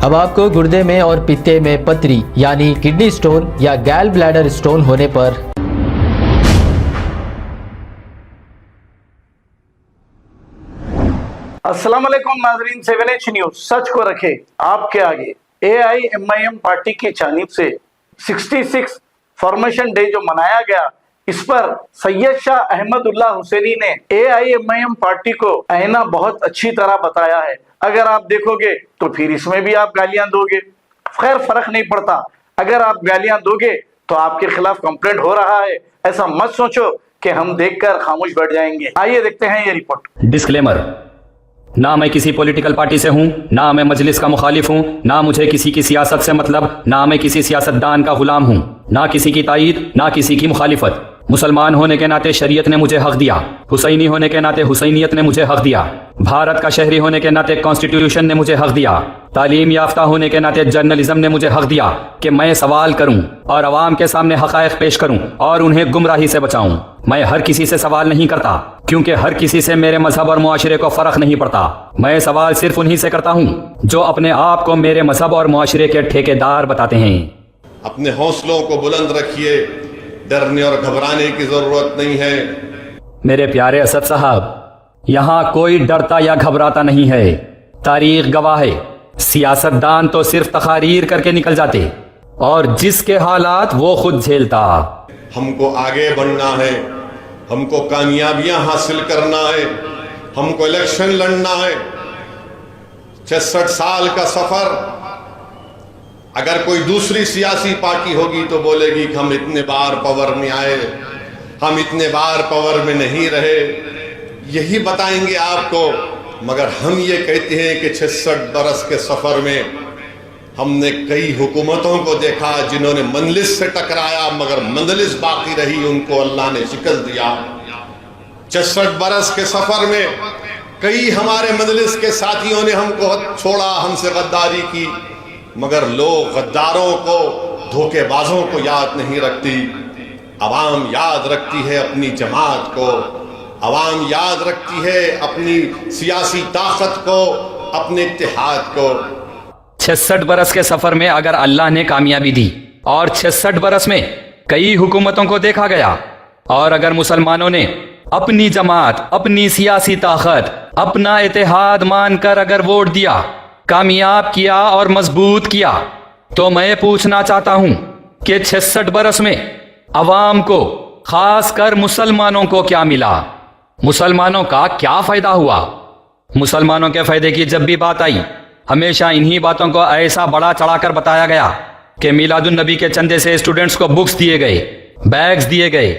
اب آپ کو گردے میں اور پتے میں پتری یعنی کڈنی سٹون یا گال بلیڈر سٹون ہونے پر السلام علیکم ناظرین، 7H نیوز سچ کو رکھے آپ کے آگے۔ AIMIM پارٹی کی جانب سے 66 فارمیشن ڈے جو منایا گیا، اس پر سید شاہ احمد اللہ حسینی نے AIMIM پارٹی کو آئینہ بہت اچھی طرح بتایا ہے۔ اگر آپ دیکھو گے تو پھر اس میں بھی آپ گالیاں دو گے، خیر فرق نہیں پڑتا۔ اگر آپ گالیاں دو گے تو آپ کے خلاف کمپلینٹ ہو رہا ہے، ایسا مت سوچو کہ ہم دیکھ کر خاموش بیٹھ جائیں گے۔ آئیے دیکھتے ہیں یہ رپورٹ۔ ڈسکلیمر، نہ میں کسی پولیٹیکل پارٹی سے ہوں، نہ میں مجلس کا مخالف ہوں، نہ مجھے کسی کی سیاست سے مطلب، نہ میں کسی سیاستدان کا غلام ہوں، نہ کسی کی تائید، نہ کسی کی مخالفت۔ مسلمان ہونے کے ناطے شریعت نے مجھے حق دیا، حسینی ہونے کے ناطے حسینیت نے مجھے حق دیا، بھارت کا شہری ہونے کے ناطے کانسٹیٹیوشن نے مجھے حق دیا، تعلیم یافتہ ہونے کے ناطے جرنلزم نے مجھے حق دیا کہ میں سوال کروں اور عوام کے سامنے حقائق پیش کروں اور انہیں گمراہی سے بچاؤں۔ میں ہر کسی سے سوال نہیں کرتا کیونکہ ہر کسی سے میرے مذہب اور معاشرے کو فرق نہیں پڑتا۔ میں سوال صرف انہی سے کرتا ہوں جو اپنے آپ کو میرے مذہب اور معاشرے کے ٹھیکیدار بتاتے ہیں۔ اپنے حوصلوں کو بلند رکھیے، ڈرنے اور گھبرانے کی ضرورت نہیں ہے۔ میرے پیارے اسد صاحب، یہاں کوئی ڈرتا یا گھبراتا نہیں ہے۔ تاریخ گواہ ہے، سیاستدان تو صرف تقاریر کر کے نکل جاتے اور جس کے حالات وہ خود جھیلتا۔ ہم کو آگے بڑھنا ہے، ہم کو کامیابیاں حاصل کرنا ہے، ہم کو الیکشن لڑنا ہے۔ 66 سال کا سفر، اگر کوئی دوسری سیاسی پارٹی ہوگی تو بولے گی کہ ہم اتنے بار پاور میں آئے، ہم اتنے بار پاور میں نہیں رہے، یہی بتائیں گے آپ کو۔ مگر ہم یہ کہتے ہیں کہ 66 برس کے سفر میں ہم نے کئی حکومتوں کو دیکھا جنہوں نے مجلس سے ٹکرایا مگر مجلس باقی رہی، ان کو اللہ نے شکست دیا۔ 66 برس کے سفر میں کئی ہمارے مجلس کے ساتھیوں نے ہم کو چھوڑا، ہم سے غداری کی، مگر لوگ غداروں کو، دھوکے بازوں کو یاد نہیں رکھتی۔ عوام یاد رکھتی ہے اپنی جماعت کو، عوام یاد رکھتی ہے اپنی سیاسی طاقت کو، اپنے اتحاد کو۔ 66 برس کے سفر میں اگر اللہ نے کامیابی دی اور 66 برس میں کئی حکومتوں کو دیکھا گیا، اور اگر مسلمانوں نے اپنی جماعت، اپنی سیاسی طاقت، اپنا اتحاد مان کر اگر ووٹ دیا، کامیاب کیا اور مضبوط کیا، تو میں پوچھنا چاہتا ہوں کہ 66 برس میں عوام کو، خاص کر مسلمانوں کو کیا ملا؟ مسلمانوں کا کیا فائدہ ہوا؟ مسلمانوں کے فائدے کی جب بھی بات آئی، ہمیشہ انہی باتوں کو ایسا بڑا چڑھا کر بتایا گیا کہ میلاد النبی کے چندے سے اسٹوڈنٹس کو بکس دیے گئے، بیگز دیے گئے،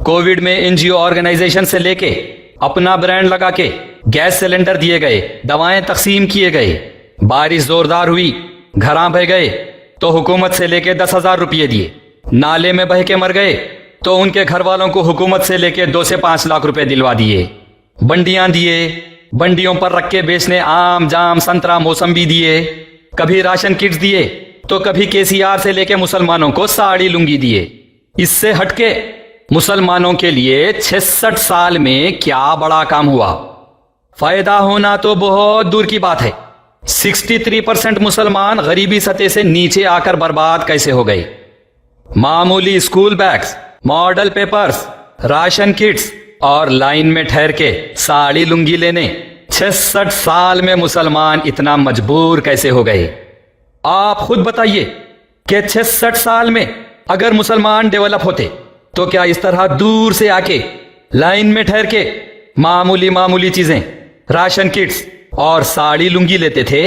کووڈ میں NGO آرگنائزیشن سے لے کے اپنا برانڈ لگا کے گیس سلنڈر دیے گئے، دوائیں تقسیم کیے گئے، بارش زوردار ہوئی، گھراں بہ گئے تو حکومت سے لے کے 10,000 روپئے دیے، نالے میں بہہ کے مر گئے تو ان کے گھر والوں کو حکومت سے لے کے 2 سے 5 لاکھ روپے دلوا دیے، بنڈیاں دیے، بنڈیوں پر رکھ کے بیچنے آم، جام، سنترا، موسمبی دیے، کبھی راشن کٹس دیے تو کبھی KCR سے لے کے مسلمانوں کو ساڑی لنگی دیے۔ اس سے ہٹ کے مسلمانوں کے لیے 66 سال میں کیا بڑا کام ہوا؟ فائدہ ہونا تو بہت دور کی بات ہے۔ 63% مسلمان غریبی سطح سے نیچے آ کر برباد کیسے ہو گئے؟ معمولی school bags, model papers, ration kits اور لائن میں ٹھہر کے ساڑی لنگی لینے 66 سال میں مسلمان اتنا مجبور کیسے ہو گئے؟ آپ خود بتائیے کہ 66 سال میں اگر مسلمان ڈیولپ ہوتے تو کیا اس طرح دور سے آ کے لائن میں ٹھہر کے معمولی چیزیں، راشن کٹس اور ساڑی لنگی لیتے تھے؟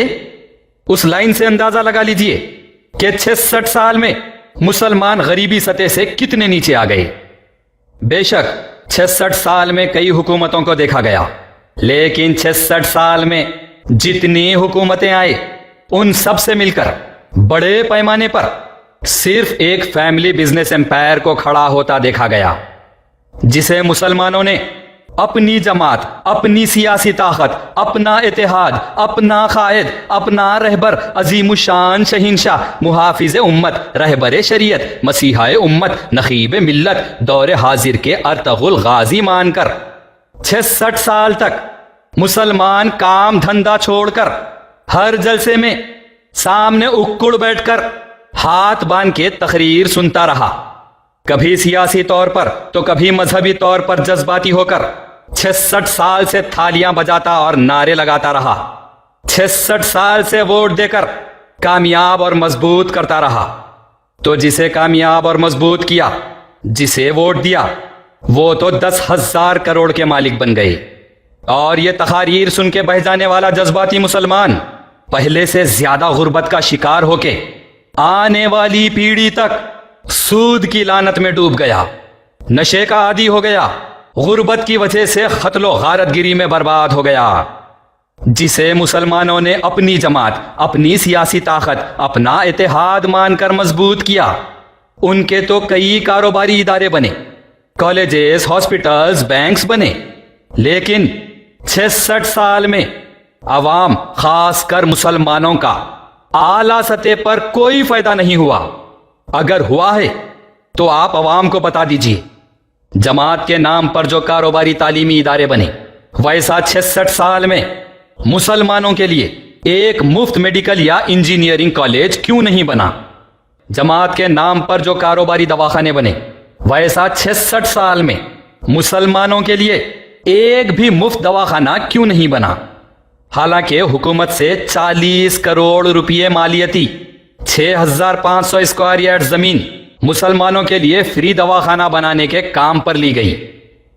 اس لائن سے اندازہ لگا لیجئے کہ 66 سال میں مسلمان غریبی سطح سے کتنے نیچے آ گئے۔ بے شک 66 سال میں کئی حکومتوں کو دیکھا گیا، لیکن 66 سال میں جتنی حکومتیں آئے ان سب سے مل کر بڑے پیمانے پر صرف ایک فیملی بزنس امپائر کو کھڑا ہوتا دیکھا گیا، جسے مسلمانوں نے اپنی جماعت، اپنی سیاسی طاقت، اپنا اتحاد، اپنا قائد، اپنا رہبر، عظیم الشان شہنشاہ، محافظ امت، رہبر شریعت، مسیحا امت، نقیب ملت، دور حاضر کے ارطغرل غازی مان کر 66 سال تک مسلمان کام دھندا چھوڑ کر ہر جلسے میں سامنے اکڑ بیٹھ کر ہاتھ باندھ کے تقریر سنتا رہا، کبھی سیاسی طور پر تو کبھی مذہبی طور پر جذباتی ہو کر 66 سال سے تھالیاں بجاتا اور نعرے لگاتا رہا، 66 سال سے ووٹ دے کر کامیاب اور مضبوط کرتا رہا۔ تو جسے کامیاب اور مضبوط کیا، جسے ووٹ دیا، وہ تو 10,000 کروڑ کے مالک بن گئے۔ اور یہ تقاریر سن کے بہہ جانے والا جذباتی مسلمان پہلے سے زیادہ غربت کا شکار ہو کے آنے والی پیڑھی تک سود کی لعنت میں ڈوب گیا، نشے کا عادی ہو گیا، غربت کی وجہ سے قتل و غارت گری میں برباد ہو گیا۔ جسے مسلمانوں نے اپنی جماعت، اپنی سیاسی طاقت، اپنا اتحاد مان کر مضبوط کیا، ان کے تو کئی کاروباری ادارے بنے، کالجز، ہاسپٹلز، بینکس بنے، لیکن 66 سال میں عوام، خاص کر مسلمانوں کا اعلیٰ سطح پر کوئی فائدہ نہیں ہوا۔ اگر ہوا ہے تو آپ عوام کو بتا دیجیے۔ جماعت کے نام پر جو کاروباری تعلیمی ادارے بنے، ویسا 66 سال میں مسلمانوں کے لیے ایک مفت میڈیکل یا انجینئرنگ کالج کیوں نہیں بنا؟ جماعت کے نام پر جو کاروباری دواخانے بنے، ویسا 66 سال میں مسلمانوں کے لیے ایک بھی مفت دواخانہ کیوں نہیں بنا؟ حالانکہ حکومت سے 40 کروڑ روپے مالیتی، 6,500 اسکوائر یارڈ زمین مسلمانوں کے لیے فری دواخانہ بنانے کے کام پر لی گئی۔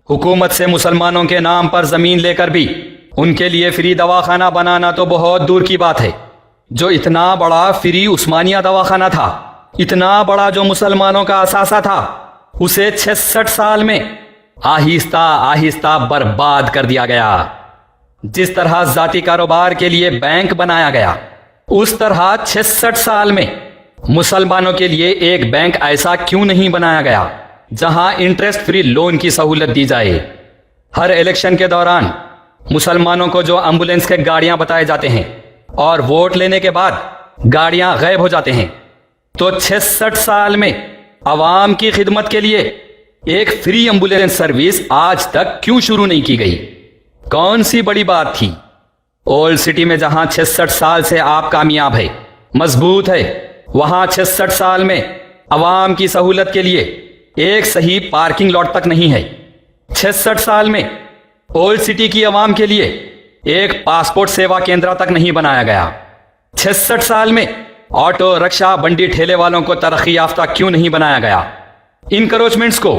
حکومت سے مسلمانوں کے نام پر زمین لے کر بھی ان کے لیے فری دواخانہ بنانا تو بہت دور کی بات ہے۔ جو اتنا بڑا فری عثمانیہ دواخانہ تھا، اتنا بڑا جو مسلمانوں کا اثاثہ تھا، اسے 66 سال میں آہستہ آہستہ برباد کر دیا گیا۔ جس طرح ذاتی کاروبار کے لیے بینک بنایا گیا، اس طرح 66 سال میں مسلمانوں کے لیے ایک بینک ایسا کیوں نہیں بنایا گیا جہاں انٹرسٹ فری لون کی سہولت دی جائے؟ ہر الیکشن کے دوران مسلمانوں کو جو ایمبولینس کے گاڑیاں بتائے جاتے ہیں اور ووٹ لینے کے بعد گاڑیاں غائب ہو جاتے ہیں، تو 66 سال میں عوام کی خدمت کے لیے ایک فری ایمبولینس سروس آج تک کیوں شروع نہیں کی گئی؟ کون سی بڑی بات تھی؟ اولڈ سٹی میں جہاں 66 سال سے آپ کامیاب ہے، مضبوط ہے، وہاں 66 سال میں عوام کی سہولت کے لیے ایک صحیح پارکنگ لاٹ تک نہیں ہے۔ 66 سال میں اولڈ سٹی کی عوام کے لیے ایک پاسپورٹ سیوا کیندرا تک نہیں بنایا گیا۔ 66 سال میں آٹو، رکشہ، بنڈی ٹھیلے والوں کو ترقی یافتہ کیوں نہیں بنایا گیا؟ انکروچمنٹس کو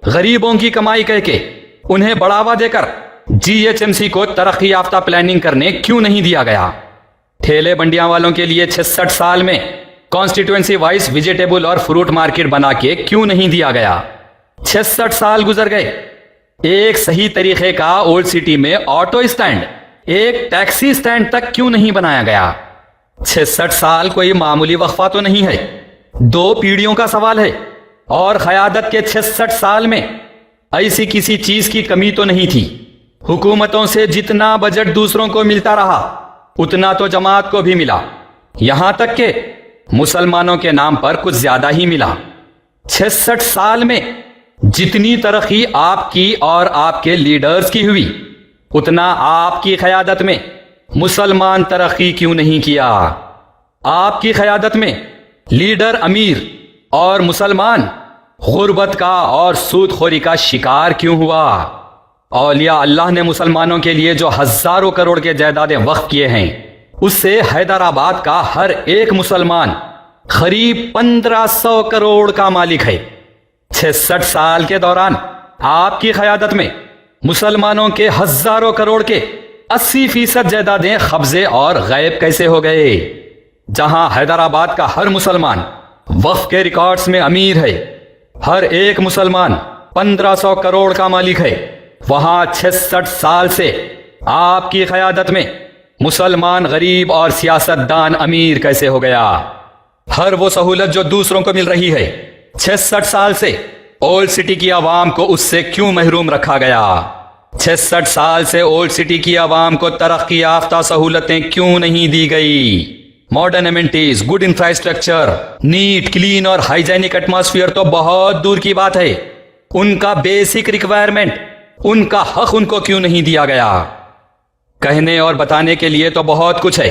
غریبوں کی کمائی کہہ کے انہیں بڑھاوا دے کر GHMC کو ترقی یافتہ پلاننگ کرنے کیوں نہیں دیا گیا؟ ٹھیلے بنڈیاں والوں کے لیے 66 سال میں کانسٹیٹوئنسی وائز ویجیٹیبل اور فروٹ مارکیٹ بنا کے کیوں نہیں دیا گیا؟ 66 سال گزر گئے، ایک صحیح طریقے کا اولڈ سٹی میں آٹو اسٹینڈ، ایک ٹیکسی اسٹینڈ تک کیوں نہیں بنایا گیا؟ 66 سال کوئی معمولی وقفہ تو نہیں ہے، 2 پیڑھیوں کا سوال ہے، اور قیادت کے 66 سال میں ایسی کسی چیز کی کمی تو نہیں تھی۔ حکومتوں سے جتنا بجٹ دوسروں کو ملتا رہا، اتنا تو جماعت کو بھی ملا، یہاں تک کہ مسلمانوں کے نام پر کچھ زیادہ ہی ملا۔ 66 سال میں جتنی ترقی آپ کی اور آپ کے لیڈرز کی ہوئی، اتنا آپ کی قیادت میں مسلمان ترقی کیوں نہیں کیا؟ آپ کی قیادت میں لیڈر امیر اور مسلمان غربت کا اور سود خوری کا شکار کیوں ہوا؟ اولیاء اللہ نے مسلمانوں کے لیے جو ہزاروں کروڑ کے جائیدادیں وقف کیے ہیں، اس سے حیدرآباد کا ہر ایک مسلمان قریب 1500 کروڑ کا مالک ہے۔ 66 سال کے دوران آپ کی قیادت میں مسلمانوں کے ہزاروں کروڑ کے 80% جائیدادیں قبضے اور غائب کیسے ہو گئے؟ جہاں حیدرآباد کا ہر مسلمان وقف کے ریکارڈز میں امیر ہے، ہر ایک مسلمان 1500 کروڑ کا مالک ہے، وہاں 66 سال سے آپ کی قیادت میں مسلمان غریب اور سیاستدان امیر کیسے ہو گیا؟ ہر وہ سہولت جو دوسروں کو مل رہی ہے، 66 سال سے اولڈ سٹی کی عوام کو اس سے کیوں محروم رکھا گیا؟ 66 سال سے اولڈ سٹی کی عوام کو ترقی یافتہ سہولتیں کیوں نہیں دی گئی؟ Modern amenities, good infrastructure, neat, clean اور ہائیجینک ایٹماسفیئر تو بہت دور کی بات ہے، ان کا بیسک ریکوائرمنٹ، ان کا حق ان کو کیوں نہیں دیا گیا؟ کہنے اور بتانے کے لیے تو بہت کچھ ہے،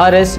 RS